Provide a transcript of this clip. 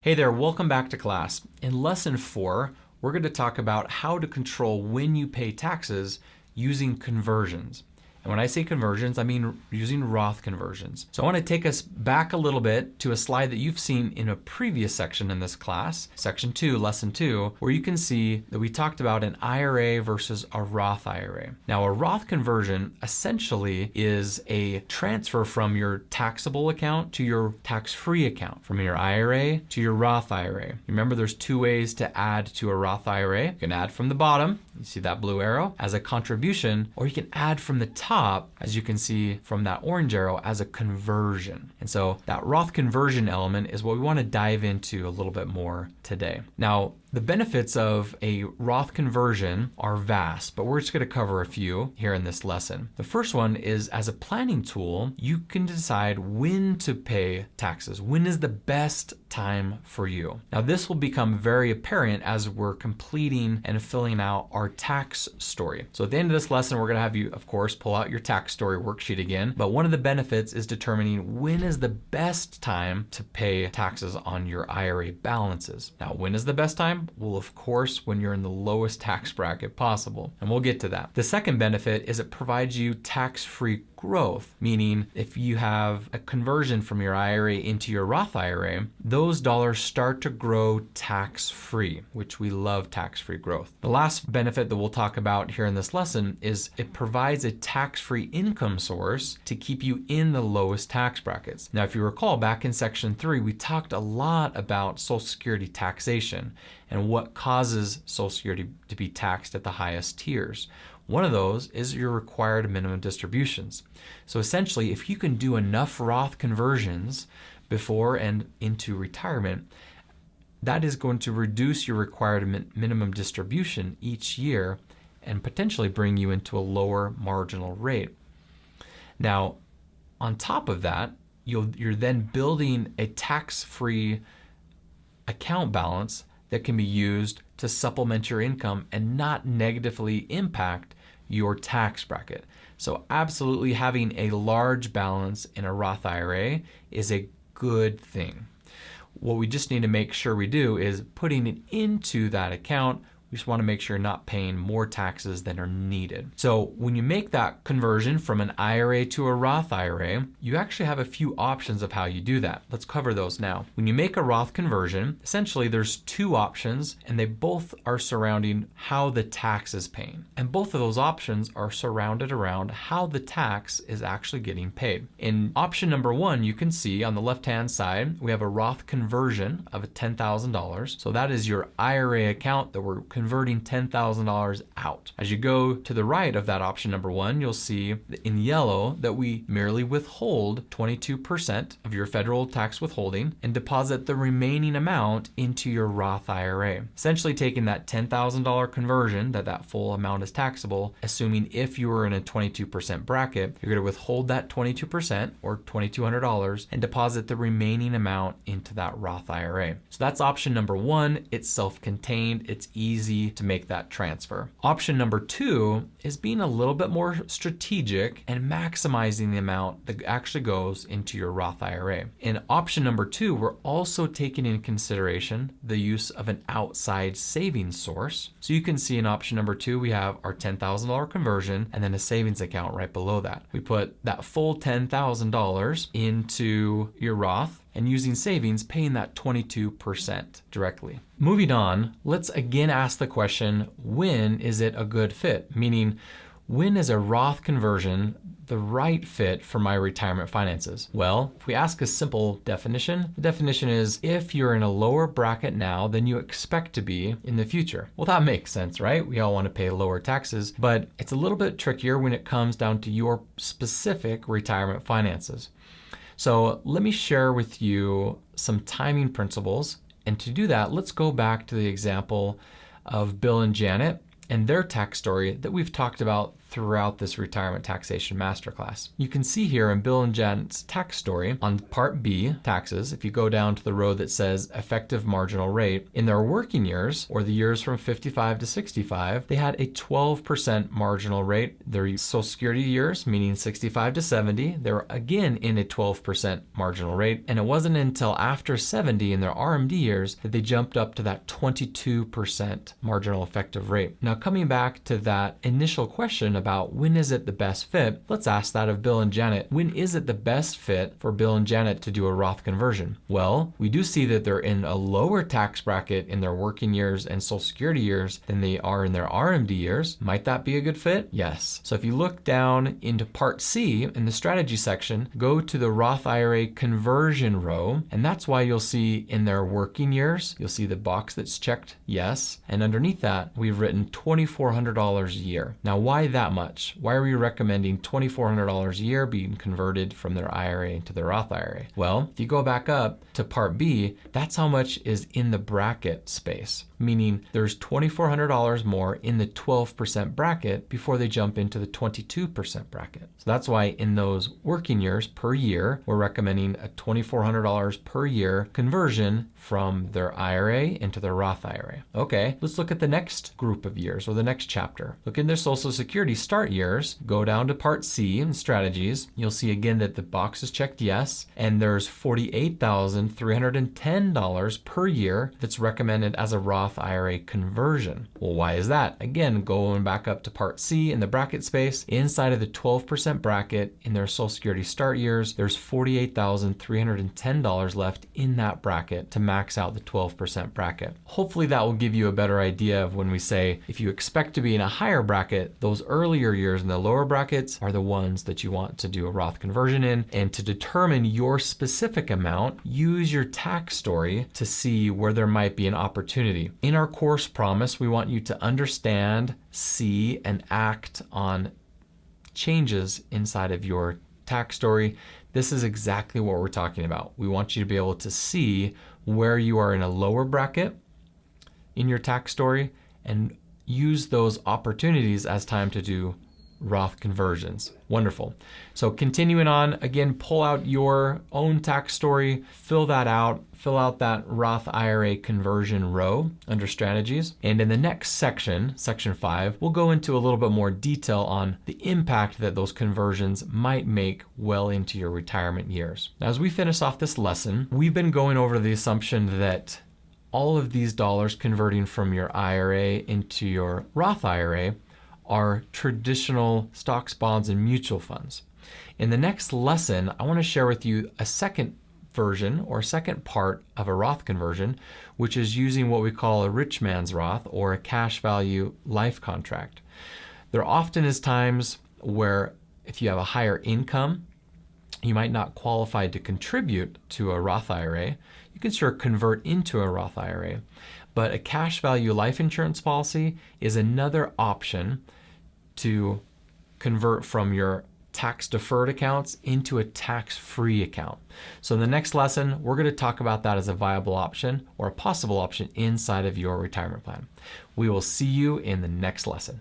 Hey there, welcome back to class. In lesson 4, we're going to talk about how to control when you pay taxes using conversions. And when I say conversions, I mean using Roth conversions. So I want to take us back a little bit to a slide that you've seen in a previous section in this class, section 2, lesson 2, where you can see that we talked about an IRA versus a Roth IRA. Now, a Roth conversion essentially is a transfer from your taxable account to your tax-free account, from your IRA to your Roth IRA. Remember, there's two ways to add to a Roth IRA. You can add from the bottom, you see that blue arrow, as a contribution, or you can add from the top, as you can see from that orange arrow, as a conversion. And so that Roth conversion element is what we want to dive into a little bit more today. Now, the benefits of a Roth conversion are vast, but we're just going to cover a few here in this lesson. The first one is, as a planning tool, you can decide when to pay taxes. When is the best time for you? Now, this will become very apparent as we're completing and filling out our tax story. So at the end of this lesson, we're going to have you, of course, pull out your tax story worksheet again. But one of the benefits is determining when is the best time to pay taxes on your IRA balances. Now, when is the best time? Well, of course, when you're in the lowest tax bracket possible, and we'll get to that. The second benefit is it provides you tax-free growth, meaning if you have a conversion from your IRA into your Roth IRA, those dollars start to grow tax-free, which we love tax-free growth. The last benefit that we'll talk about here in this lesson is it provides a tax-free income source to keep you in the lowest tax brackets. Now, if you recall, back in section 3, we talked a lot about Social Security taxation and what causes Social Security to be taxed at the highest tiers. One of those is your required minimum distributions. So essentially, if you can do enough Roth conversions before and into retirement, that is going to reduce your required minimum distribution each year and potentially bring you into a lower marginal rate. Now, on top of that, you're then building a tax-free account balance that can be used to supplement your income and not negatively impact your tax bracket. So absolutely having a large balance in a Roth IRA is a good thing. What we just need to make sure we do is putting it into that account. We just want to make sure you're not paying more taxes than are needed. So when you make that conversion from an IRA to a Roth IRA, you actually have a few options of how you do that. Let's cover those now. When you make a Roth conversion, essentially there's two options, and they both are surrounding how the tax is paying. And both of those options are surrounded around how the tax is actually getting paid. In option number 1, you can see on the left-hand side, we have a Roth conversion of $10,000. So that is your IRA account that we're converting $10,000 out. As you go to the right of that option number 1, you'll see in yellow that we merely withhold 22% of your federal tax withholding and deposit the remaining amount into your Roth IRA. Essentially taking that $10,000 conversion, that full amount is taxable, assuming if you were in a 22% bracket, you're going to withhold that 22% or $2,200 and deposit the remaining amount into that Roth IRA. So that's option number 1. It's self-contained, it's easy to make that transfer. Option number 2 is being a little bit more strategic and maximizing the amount that actually goes into your Roth IRA. In option number 2, we're also taking into consideration the use of an outside savings source. So you can see in option number 2, we have our $10,000 conversion and then a savings account right below that. We put that full $10,000 into your Roth, and using savings, paying that 22% directly. Moving on, let's again ask the question, when is it a good fit? Meaning, when is a Roth conversion the right fit for my retirement finances? Well, if we ask a simple definition, the definition is if you're in a lower bracket now than you expect to be in the future. Well, that makes sense, right? We all want to pay lower taxes, but it's a little bit trickier when it comes down to your specific retirement finances. So let me share with you some timing principles. And to do that, let's go back to the example of Bill and Janet and their tax story that we've talked about throughout this retirement taxation masterclass. You can see here in Bill and Janet's tax story on Part B, taxes, if you go down to the row that says effective marginal rate, in their working years, or the years from 55 to 65, they had a 12% marginal rate. Their Social Security years, meaning 65 to 70, they were again in a 12% marginal rate. And it wasn't until after 70 in their RMD years that they jumped up to that 22% marginal effective rate. Now, coming back to that initial question about when is it the best fit, let's ask that of Bill and Janet. When is it the best fit for Bill and Janet to do a Roth conversion? Well, we do see that they're in a lower tax bracket in their working years and Social Security years than they are in their RMD years. Might that be a good fit? Yes. So if you look down into Part C in the strategy section, go to the Roth IRA conversion row, and that's why you'll see in their working years, you'll see the box that's checked yes, and underneath that, we've written $2,400 a year. Now, why that much? Why are we recommending $2,400 a year being converted from their IRA into their Roth IRA? Well, if you go back up to Part B, that's how much is in the bracket space, meaning there's $2,400 more in the 12% bracket before they jump into the 22% bracket. So that's why in those working years per year, we're recommending a $2,400 per year conversion from their IRA into their Roth IRA. Okay, let's look at the next group of years or the next chapter. Look in their Social Security start years, go down to Part C in strategies. You'll see again that the box is checked yes, and there's $48,310 per year that's recommended as a Roth IRA conversion. Well, why is that? Again, going back up to Part C in the bracket space, inside of the 12% bracket in their Social Security start years, there's $48,310 left in that bracket to max out the 12% bracket. Hopefully that will give you a better idea of when we say if you expect to be in a higher bracket, those earlier years in the lower brackets are the ones that you want to do a Roth conversion in. And to determine your specific amount, use your tax story to see where there might be an opportunity. In our course Promise, we want you to understand, see, and act on changes inside of your tax story. This is exactly what we're talking about. We want you to be able to see where you are in a lower bracket in your tax story and use those opportunities as time to do Roth conversions. Wonderful. So continuing on, again, pull out your own tax story, fill that out, fill out that Roth IRA conversion row under strategies. And in the next section, section 5, we'll go into a little bit more detail on the impact that those conversions might make well into your retirement years. Now, as we finish off this lesson, we've been going over the assumption that all of these dollars converting from your IRA into your Roth IRA are traditional stocks, bonds, and mutual funds. In the next lesson, I want to share with you a second version or second part of a Roth conversion, which is using what we call a rich man's Roth or a cash value life contract. There often is times where if you have a higher income, you might not qualify to contribute to a Roth IRA. You can sure convert into a Roth IRA. But a cash value life insurance policy is another option to convert from your tax deferred accounts into a tax-free account. So in the next lesson, we're going to talk about that as a viable option or a possible option inside of your retirement plan. We will see you in the next lesson.